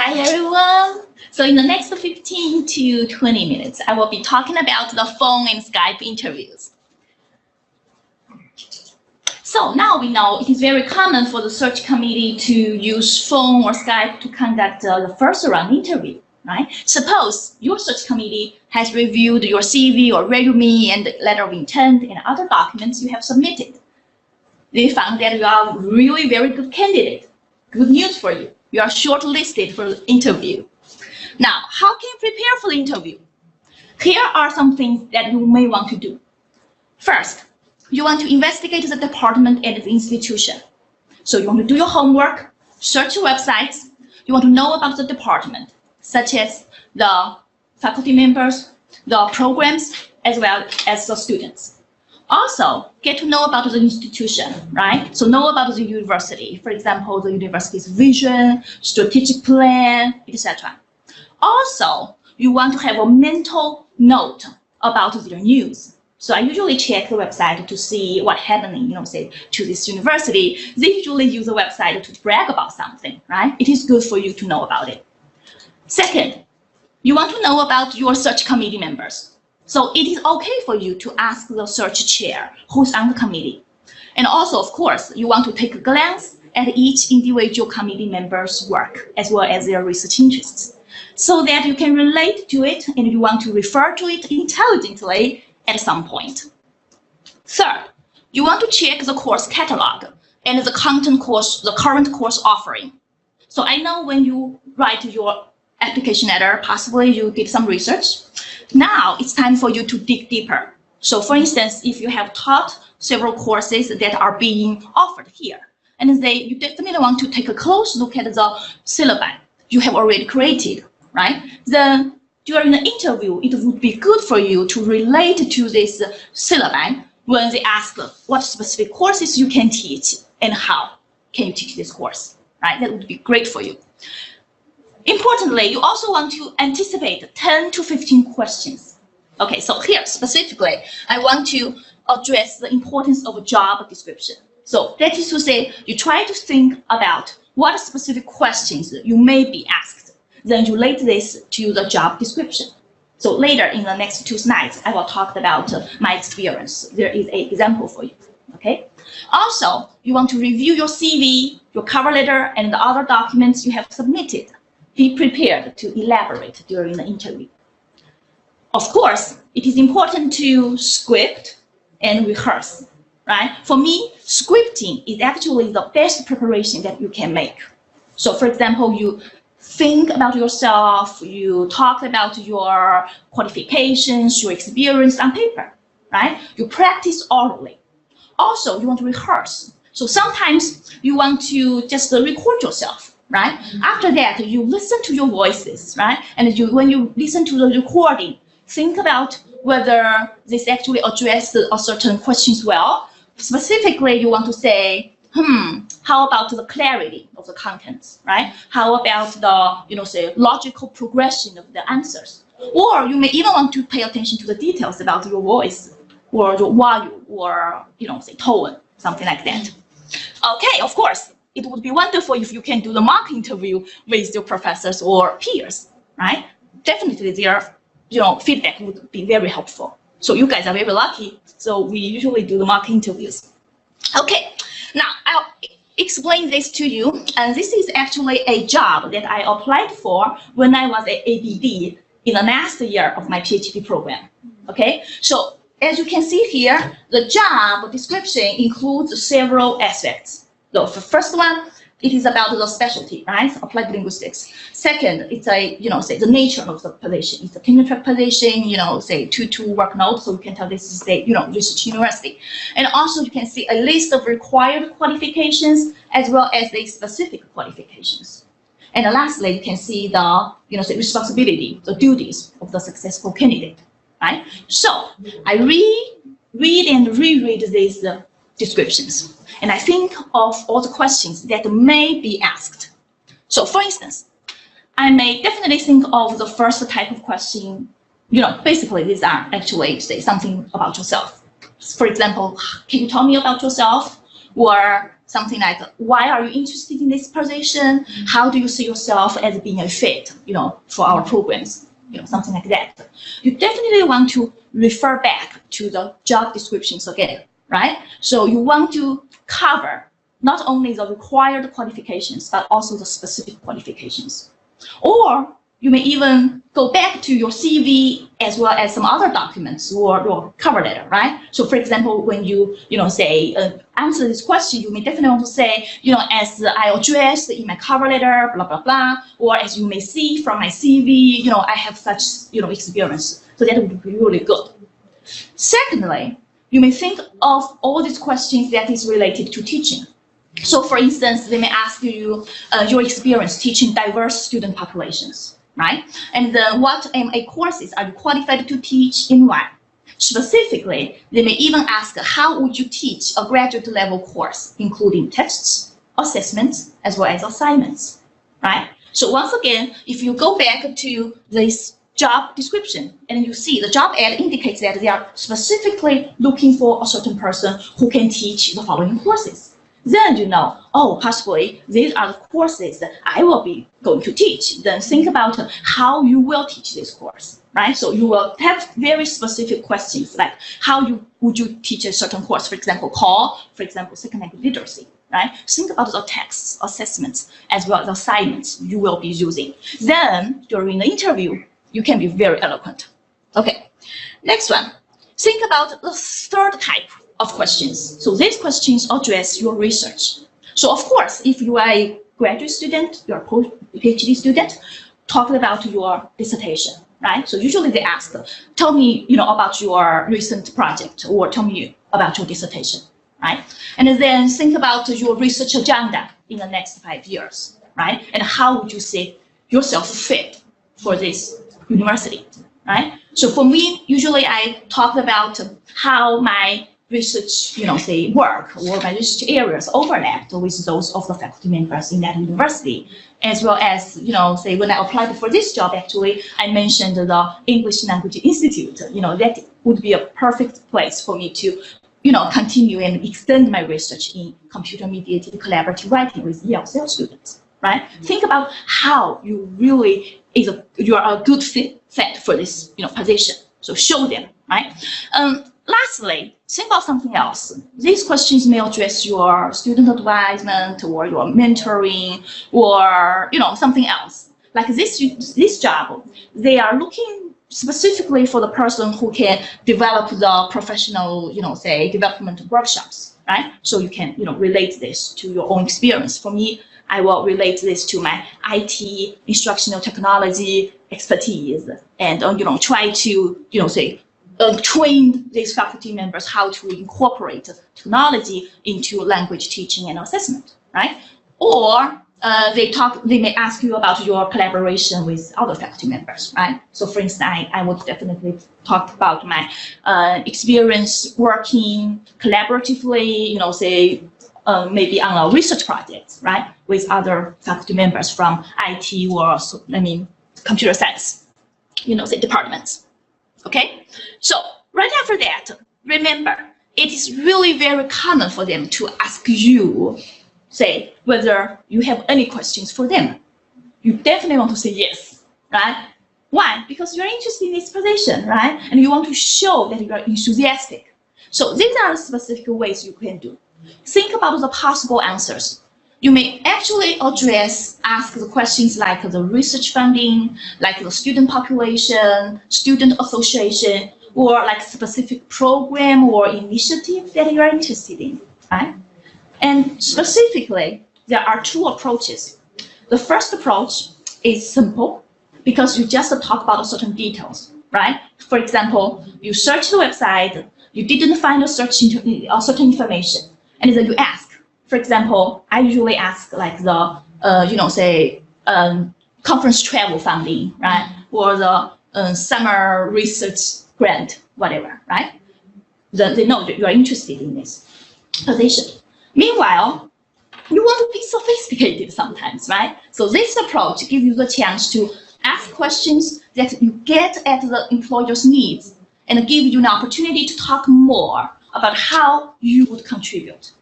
Hi everyone. So in the next 15 to 20 minutes, I will be talking about the phone and Skype interviews. So now we know it is very common for the search committee to use phone or Skype to conduct the first round interview, right? Suppose your search committee has reviewed your CV or resume and letter of intent and other documents you have submitted. They found that you are really very good candidate. Good news for you. You are shortlisted for the interview. Now, how can you prepare for the interview? Here are some things that you may want to do. First, you want to investigate the department and the institution. So you want to do your homework, search your websites. You want to know about the department, such as the faculty members, the programs, as well as the students. Also, get to know about the institution, right? So know about the university. For example, the university's vision, strategic plan, etc. Also, you want to have a mental note about their news. So I usually check the website to see what's happening, say to this university. They usually use the website to brag about something, right? It is good for you to know about it. Second, you want to know about your search committee members. So it is okay for you to ask the search chair who's on the committee. And also, of course, you want to take a glance at each individual committee member's work as well as their research interests so that you can relate to it and you want to refer to it intelligently at some point. Third, you want to check the course catalog and the current course offering. So I know when you write your application letter, possibly you did some research. Now it's time for you to dig deeper. So for instance, if you have taught several courses that are being offered here, and you definitely want to take a close look at the syllabi you have already created, right? Then during the interview, it would be good for you to relate to this syllabi when they ask what specific courses you can teach and how can you teach this course, right? That would be great for you. Importantly, you also want to anticipate 10 to 15 questions. Okay, so here specifically, I want to address the importance of a job description. So that is to say, you try to think about what specific questions you may be asked. Then you relate this to the job description. So later in the next 2 slides, I will talk about my experience. There is an example for you. Okay. Also, you want to review your CV, your cover letter, and the other documents you have submitted. Be prepared to elaborate during the interview. Of course, it is important to script and rehearse, right? For me, scripting is actually the best preparation that you can make. So for example, you think about yourself, you talk about your qualifications, your experience on paper, right? You practice orally. Also, you want to rehearse. So sometimes you want to just record yourself. Right? After that, you listen to your voices, right? And when you listen to the recording, think about whether this actually addressed a certain questions well. Specifically, you want to say, how about the clarity of the contents, right? How about the, say, logical progression of the answers? Or you may even want to pay attention to the details about your voice or your volume or, say, tone, something like that. Okay, of course. It would be wonderful if you can do the mock interview with your professors or peers, right? Definitely their feedback would be very helpful. So you guys are very lucky. So we usually do the mock interviews. Okay, now I'll explain this to you. And this is actually a job that I applied for when I was at ABD in the last year of my PhD program. Okay, so as you can see here, the job description includes several aspects. So the first one, it is about the specialty, right? Applied linguistics. Second, it's say the nature of the position. It's a tenure track position, say 2-2 work note, so you can tell this is a research university. And also you can see a list of required qualifications as well as the specific qualifications. And lastly, you can see the say responsibility, the duties of the successful candidate, right? So I read and reread these descriptions. And I think of all the questions that may be asked. So for instance, I may definitely think of the first type of question, basically these are actually say something about yourself. For example, can you tell me about yourself? Or something like, why are you interested in this position? How do you see yourself as being a fit, for our programs? Something like that. You definitely want to refer back to the job descriptions again, right? So you want to cover not only the required qualifications, but also the specific qualifications. Or you may even go back to your CV as well as some other documents or your cover letter, right? So for example, when you, say, answer this question, you may definitely want to say, as I addressed in my cover letter, blah, blah, blah, or as you may see from my CV, I have such, experience. So that would be really good. Secondly, you may think of all these questions that is related to teaching. So for instance, they may ask you your experience teaching diverse student populations, right? And then what MA courses are you qualified to teach in why? Specifically, they may even ask how would you teach a graduate level course, including tests, assessments, as well as assignments, right? So once again, if you go back to this job description and you see the job ad indicates that they are specifically looking for a certain person who can teach the following courses. Then possibly these are the courses that I will be going to teach. Then think about how you will teach this course, right? So you will have very specific questions like would you teach a certain course, for example, for example, second language literacy, right? Think about the texts, assessments, as well as assignments you will be using. Then during the interview, you can be very eloquent. Okay, next one. Think about the third type of questions. So these questions address your research. So of course, if you are a graduate student, you're a PhD student, talk about your dissertation, right? So usually they ask, tell me, about your recent project, or tell me about your dissertation, right? And then think about your research agenda in the next 5 years, right? And how would you see yourself fit for this university, right? So for me, usually I talk about how my research, say work or my research areas overlapped with those of the faculty members in that university, as well as, say when I applied for this job, actually, I mentioned the English Language Institute, that would be a perfect place for me to, continue and extend my research in computer-mediated collaborative writing with ELCL students, right? Think about how you really you are a good fit for this, position. So show them, right? Lastly, think about something else. These questions may address your student advisement or your mentoring or something else. Like this job, they are looking specifically for the person who can develop the professional, say development workshops, right? So you can relate this to your own experience. For me, I will relate this to my IT instructional technology expertise and try to say train these faculty members how to incorporate technology into language teaching and assessment, right? Or they may ask you about your collaboration with other faculty members, right? So for instance, I would definitely talk about my experience working collaboratively, say maybe on a research project, right? With other faculty members from IT or computer science, say departments. Okay, so right after that, remember, it is really very common for them to ask you, say, whether you have any questions for them. You definitely want to say yes, right? Why? Because you're interested in this position, right? And you want to show that you are enthusiastic. So these are specific ways you can do. Think about the possible answers. You may actually ask the questions like the research funding, like the student population, student association, or like specific program or initiative that you are interested in, right? And specifically, there are two approaches. The first approach is simple because you just talk about certain details, right? For example, you search the website, you didn't find a certain information, and then you ask. For example, I usually ask like the, conference travel funding, right? Or the summer research grant, whatever, right? They know that you are interested in this position. Meanwhile, you want to be sophisticated sometimes, right? So this approach gives you the chance to ask questions that you get at the employer's needs and give you an opportunity to talk more about how you would contribute,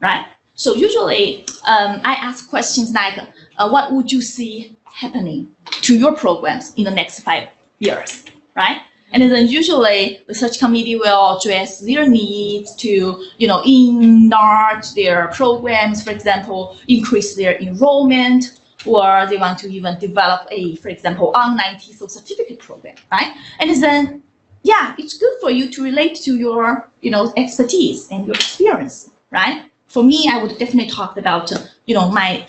right? So usually I ask questions like, what would you see happening to your programs in the next 5 years, right? And then usually the search committee will address their needs to, enlarge their programs, for example, increase their enrollment, or they want to even develop a, for example, online TESOL certificate program, right? And then, yeah, it's good for you to relate to your, expertise and your experience, right? For me, I would definitely talk about, my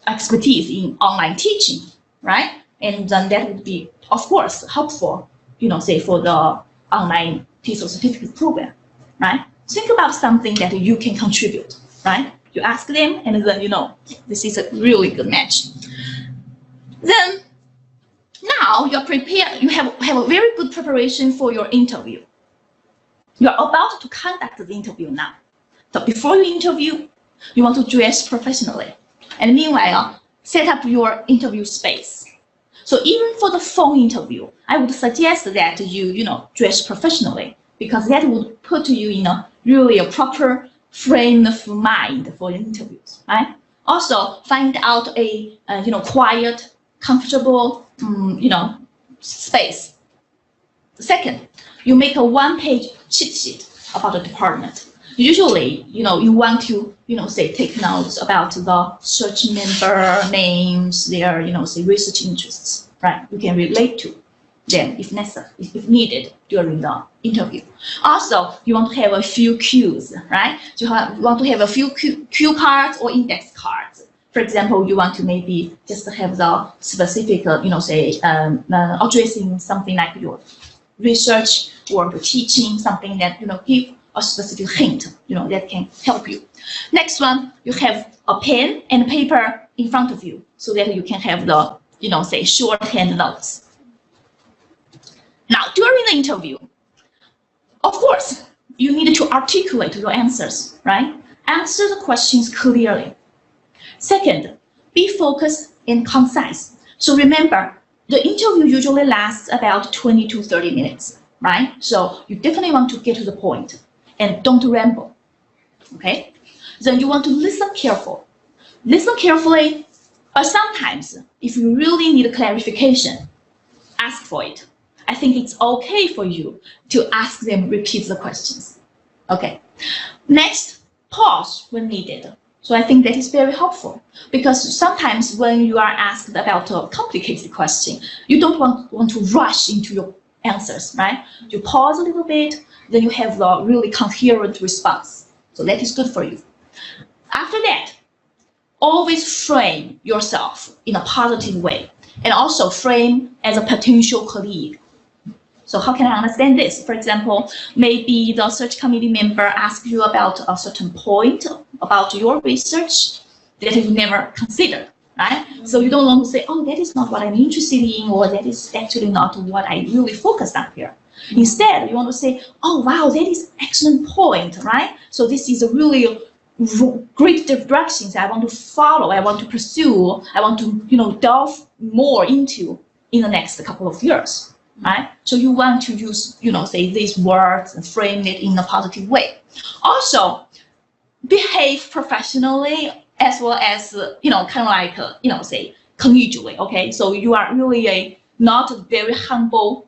expertise in online teaching, right? And then that would be, of course, helpful, say for the online TESOL certificate program, right? Think about something that you can contribute, right? You ask them, and then this is a really good match. Then now you're prepared. You have a very good preparation for your interview. You're about to conduct the interview now. So before you interview, you want to dress professionally, and meanwhile set up your interview space. So even for the phone interview, I would suggest that you dress professionally, because that would put you in a proper frame of mind for interviews, right? Also, find out a quiet, comfortable, space. Second, you make a one-page cheat sheet about the department. Usually, you want to, say take notes about the search member names, their, say research interests, right? You can relate to them if necessary, if needed during the interview. Also, you want to have a few cues, right? You want to have a few cue cards or index cards. For example, you want to maybe just have the specific, addressing something like your research or your teaching, something that, give a specific hint, that can help you. Next one, you have a pen and paper in front of you so that you can have the, say shorthand notes. Now, during the interview, of course, you need to articulate your answers, right? Answer the questions clearly. Second, be focused and concise. So remember, the interview usually lasts about 20 to 30 minutes, right? So you definitely want to get to the point and don't ramble, okay? Then you want to listen carefully. Listen carefully, or sometimes, if you really need clarification, ask for it. I think it's okay for you to ask them, repeat the questions. Okay. Next, pause when needed. So I think that is very helpful, because sometimes when you are asked about a complicated question, you don't want to rush into your answers, right? You pause a little bit, then you have the really coherent response. So that is good for you. After that, always frame yourself in a positive way, and also frame as a potential colleague. So how can I understand this? For example, maybe the search committee member asks you about a certain point about your research that you never considered, right? So you don't want to say, oh, that is not what I'm interested in, or that is actually not what I really focused on here. Instead, you want to say, oh, wow, that is an excellent point, right? So this is a really great directions I want to follow, I want to pursue, I want to, delve more into in the next couple of years. Right? So you want to use, say these words and frame it in a positive way. Also, behave professionally as well as, kind of like, say collegially, okay? So you are really not a very humble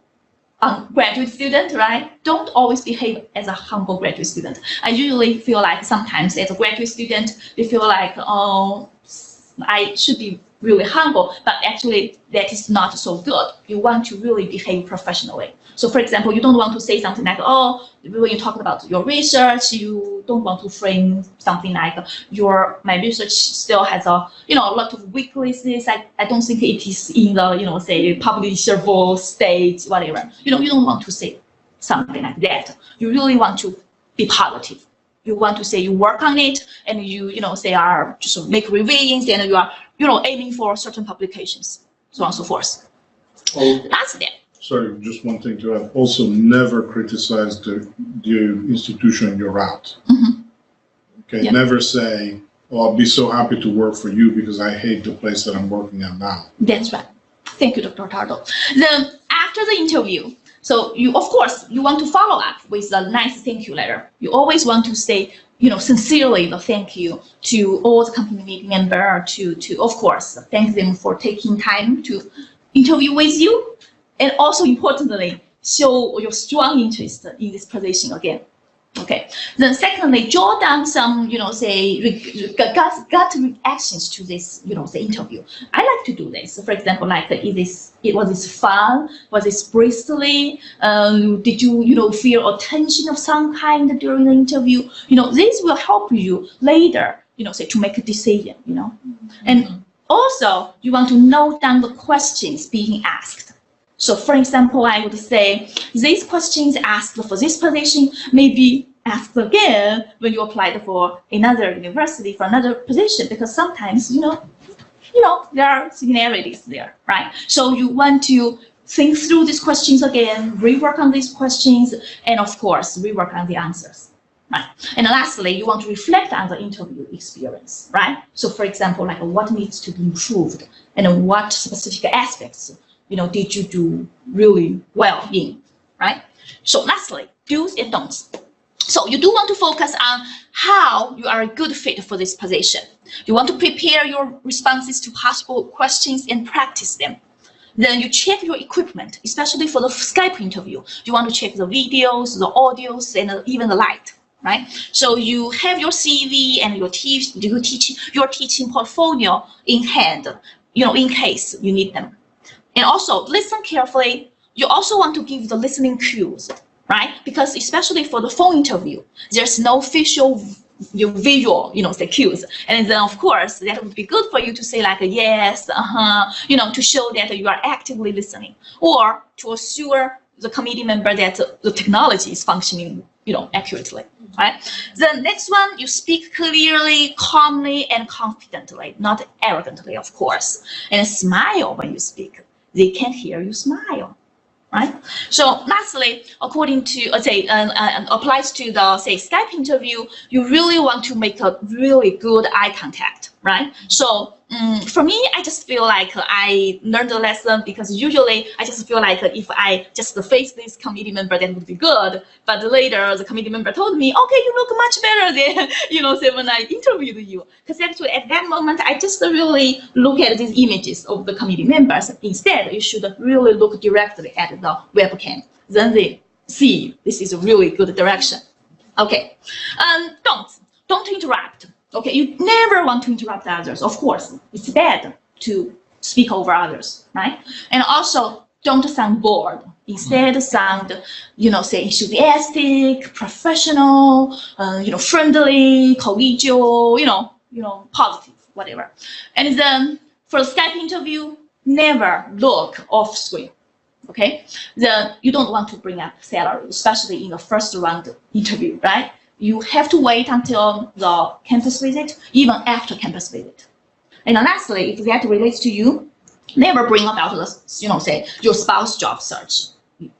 graduate student, right? Don't always behave as a humble graduate student. I usually feel like sometimes as a graduate student, they feel like, oh, I should be really humble, but actually that is not so good. You want to really behave professionally. So for example, you don't want to say something like, oh, when you talk about your research, you don't want to frame something like my research still has a, a lot of weaknesses. I don't think it is in the, say publishable stage, whatever. You don't want to say something like that. You really want to be positive. You want to say you work on it, and you, say are just make revisions, and you are, aiming for certain publications, so on and so forth. That's it. Sorry, just one thing to add. Also, never criticize the institution you're at. Mm-hmm. Okay, yeah. Never say, oh, I'll be so happy to work for you because I hate the place that I'm working at now. That's right. Thank you, Dr. Tardo. Then after the interview, so you, of course, you want to follow up with a nice thank you letter. You always want to say sincerely thank you to all the company member, to of course thank them for taking time to interview with you, and also importantly show your strong interest in this position again. Okay. Then secondly, jot down some, gut reactions to this, the interview. I like to do this. For example, like, was this fun? Was this bristly? Did you, feel a tension of some kind during the interview? This will help you later, to make a decision, And also, you want to note down the questions being asked. So, for example, I would say these questions asked for this position may be asked again when you applied for another university for another position, because sometimes, there are similarities there, right? So you want to think through these questions again, rework on these questions, and of course, rework on the answers, right? And lastly, you want to reflect on the interview experience, right? So, for example, like what needs to be improved and what specific aspects did you do really well in, right? So lastly, do's and don'ts. So you do want to focus on how you are a good fit for this position. You want to prepare your responses to possible questions and practice them. Then you check your equipment, especially for the Skype interview. You want to check the videos, the audios, and even the light, right? So you have your CV and your teaching portfolio in hand, in case you need them. And also, listen carefully. You also want to give the listening cues, right? Because especially for the phone interview, there's no visual, the cues. And then, of course, that would be good for you to say like, yes, to show that you are actively listening, or to assure the committee member that the technology is functioning, accurately, right? The next one, you speak clearly, calmly, and confidently, not arrogantly, of course. And smile when you speak. They can't hear you smile, right? So lastly, according to, applies to the, Skype interview, you really want to make a really good eye contact, right? So for me, I just feel like I learned a lesson, because usually I just feel like if I just face this committee member, that would be good. But later the committee member told me, okay, you look much better than, say when I interviewed you. Because actually at that moment, I just really look at these images of the committee members. Instead, you should really look directly at the webcam. Then they see this is a really good direction. Okay, don't interrupt. Okay, you never want to interrupt others. Of course, it's bad to speak over others, right? And also, don't sound bored. Instead, sound, enthusiastic, professional, friendly, collegial, positive, whatever. And then for the Skype interview, never look off screen. Okay, you don't want to bring up salary, especially in the first round interview, right? You have to wait until the campus visit, even after campus visit. And lastly, if that relates to you, never bring about the, your spouse job search.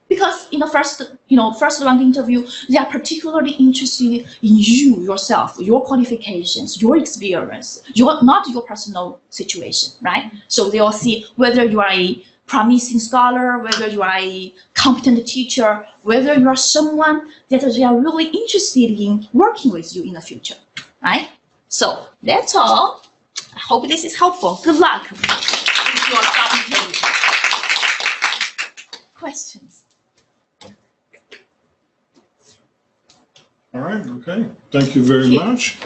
Because in the first round interview, they are particularly interested in you, yourself, your qualifications, your experience, not your personal situation, right? So they'll see whether you are a promising scholar, whether you are a competent teacher, whether you are someone that they are really interested in working with you in the future, right? So that's all. I hope this is helpful. Good luck with your job interview. Questions? All right, okay. Thank you very much.